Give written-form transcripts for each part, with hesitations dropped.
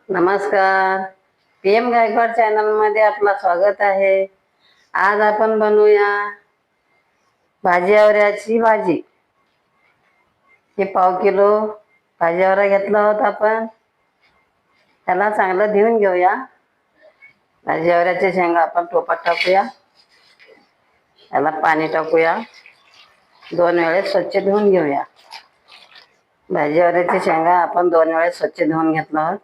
नमस्कार. PM Gaikwad channel मध्ये आपलं स्वागत आहे. आज आपण बनवूया भाजीवऱ्याची भाजी. हे पाव किलो भाजीवरा घेतला होता आपण. त्याला चांगलं धुवून घेऊया. भाजीवऱ्याच्या शेंगा आपण टोपात टाकूया. त्याला पाणी टाकूया. 2 वेळेस स्वच्छ धुवून घेऊया. भाजीवऱ्याची शेंगा आपण 2 वेळेस स्वच्छ धुवून घेतला आहोत.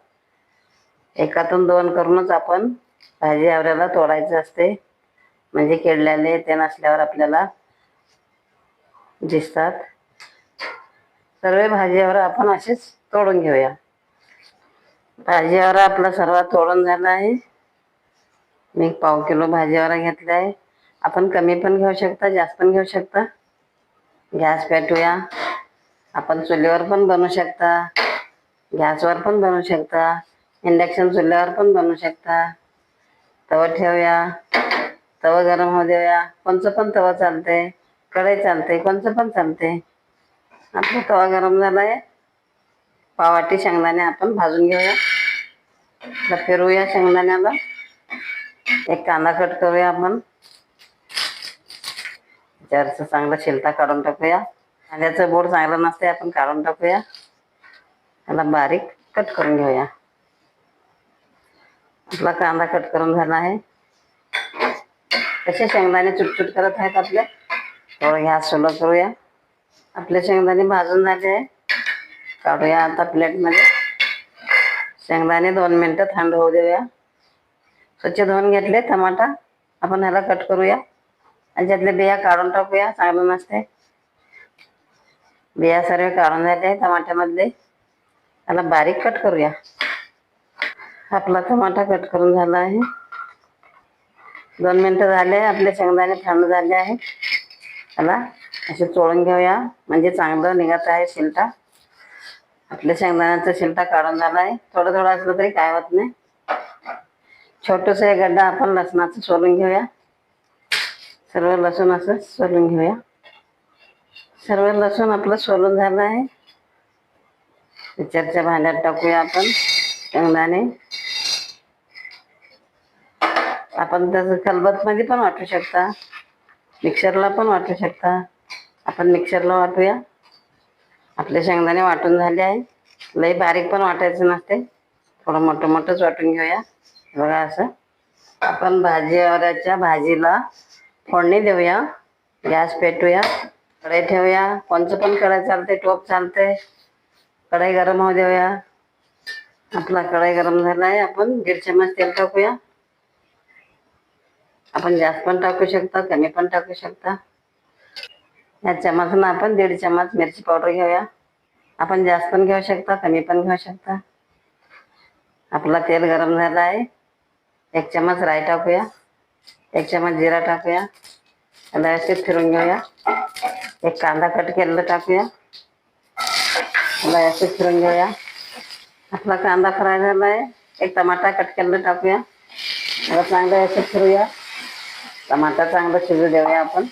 एकातून 2 करूनच आपण भाजी आवऱ्याला तोडायचं असते, म्हणजे किडलेले ते नसल्यावर आपल्याला दिसतात. सर्व भाजीवर आपण असेच तोडून घेऊया. भाजीवर आपला सर्व तोडून झाला आहे. मी पाव किलो भाजीवर घेतला आहे. आपण कमी पण घेऊ शकता, जास्त पण घेऊ शकता. गॅस पेटवूया. आपण चुलीवर पण बनवू शकता, गॅसवर पण बनवू शकता, इंडक्शन चुल्यावर पण बनवू शकता. तवा ठेवूया. तवा गरम होऊ देऊया. कोणचं पण तवा चालते, कढई चालते, कोणचं पण चालते. आपला तवा गरम झालाय. पावाटी शेंगदाणे आपण भाजून घेऊया. फिरवूया शेंगदाण्याला. एक कांदा कट करूया आपण. त्याचं चांगला छिलका काढून टाकूया. कांद्याचं बोट चांगलं नसते, आपण काढून टाकूया. त्याला बारीक कट करून घेऊया. आपला कांदा कट करून झाला आहे. तसे शेंगदाणे चुटचुट करत आहेत आपले. थोडं गॅस स्लो करूया. आपले शेंगदाणे भाजून झाले आहे. काढूया आता प्लेटमध्ये. शेंगदाणे 2 मिनिटं थंड होऊ देऊया. स्वच्छ धुवून घेतले. टमाटा आपण ह्याला कट करूया. आणि त्यातले बिया काढून टाकूया, चांगलं नसते. बिया सर्व काढून झाले टमाट्यामधले. त्याला बारीक कट करूया. आपला टमाटा कट करून झाला आहे. 2 मिनिटं झाले. आपले शेंगदाणे थंड झाले आहे. त्याला असे चोळून घेऊया, म्हणजे चांगलं निघत आहे शिलटा. आपल्या शेंगदाण्याचा शिलटा काढून झाला आहे. थोडं थोडं असलं तरी काय होत नाही. छोटंसं एक गड्डा आपण लसणाचं सोलून घेऊया. सर्व लसूण असं सोलून घेऊया. सर्व लसूण आपलं सोलून झालं आहे. मिक्सरच्या भांड्यात टाकूया आपण शेंगदाणे. आपण त्याचं खलबत्तीमध्ये पण वाटू शकता, मिक्सरला पण वाटू शकता. आपण मिक्सरला वाटूया. आपले शेंगदाणे वाटून झाले आहे. लई बारीक पण वाटायचं नसते, थोडं मोठं मोठंच वाटून घेऊया. बघा असं. आपण भाजीवऱ्याच्या भाजीला फोडणी देऊया. गॅस पेटूया. कढई ठेवूया. कोणचं पण कढई चालते, टोप चालते. कढई गरम होऊ देऊया. आपला कढई गरम झाला आहे. आपण 1.5 चम्मच तेल टाकूया. आपण जास्त पण टाकू शकता, कमी पण टाकू शकता. या चम्मचनं आपण 1.5 चम्मच मिरची पावडर घेऊया. आपण जास्त पण घेऊ शकता, कमी पण घेऊ शकता. आपला तेल गरम झाला आहे. 1 चम्मच राई टाकूया. 1 चम्मच जिरा टाकूया. त्याला असे फिरून घेऊया. एक कांदा कट केलेला टाकूया. त्याला असे फिरून घेऊया. आपला कांदा फ्राय झाला आहे. एक टमाटा कट केलेला टाकूया. त्याला चांगलं असं फिरूया. टमाटा चांगला शिजू देऊया आपण.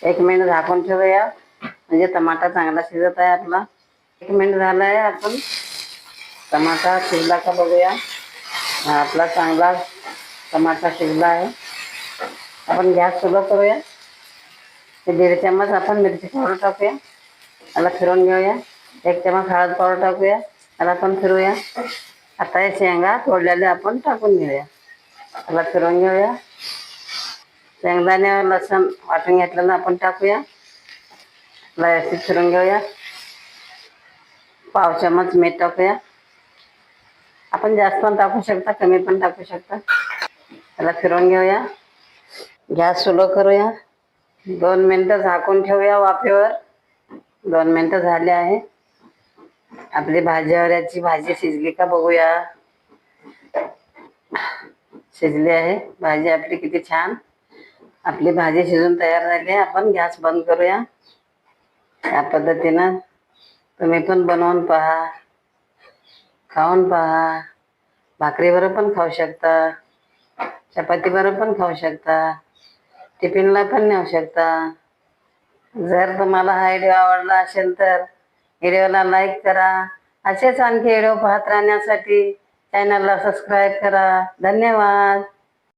1 मिनिट झाकून ठेवूया, म्हणजे टमाटा चांगला शिजत आहे आपला. 1 मिनिट झाला आहे. आपण टमाटा शिजला का बघूया. आपला चांगला टमाटा शिजला आहे. आपण गॅस सुरू करूया. 1.5 चम्मच आपण मिरची पावडर टाकूया. त्याला फिरून घेऊया. 1 चम्मच हळद पावडर टाकूया. त्याला पण फिरूया. आता हे शेंगा तोडलेले आपण टाकून घेऊया. त्याला फिरून घेऊया. शेंगदाणे लसूण वाटून घेतलेलं आपण टाकूया. व्यवस्थित फिरून घेऊया. पाव चम्मच मीठ टाकूया. आपण जास्त पण टाकू शकता, कमी पण टाकू शकता. त्याला फिरून घेऊया. गॅस स्लो करूया. 2 मिनिटं झाकून ठेवूया वाफेवर. 2 मिनिटं झाले आहे. आपली भाजीवऱ्याची भाजी शिजली का बघूया. शिजली आहे भाजी आपली. किती छान आपली भाजी शिजून तयार झाली आहे. आपण गॅस बंद करूया. या पद्धतीनं तुम्ही पण बनवून पहा, खाऊन पहा. भाकरीबरोबर पण खाऊ शकता, चपातीबरोबर पण खाऊ शकता, टिफिनला पण नेऊ शकता. जर तुम्हाला हा व्हिडिओ आवडला असेल तर व्हिडिओला लाईक करा. असेच आणखी व्हिडिओ पाहत राहण्यासाठी चॅनलला सबस्क्राईब करा. धन्यवाद.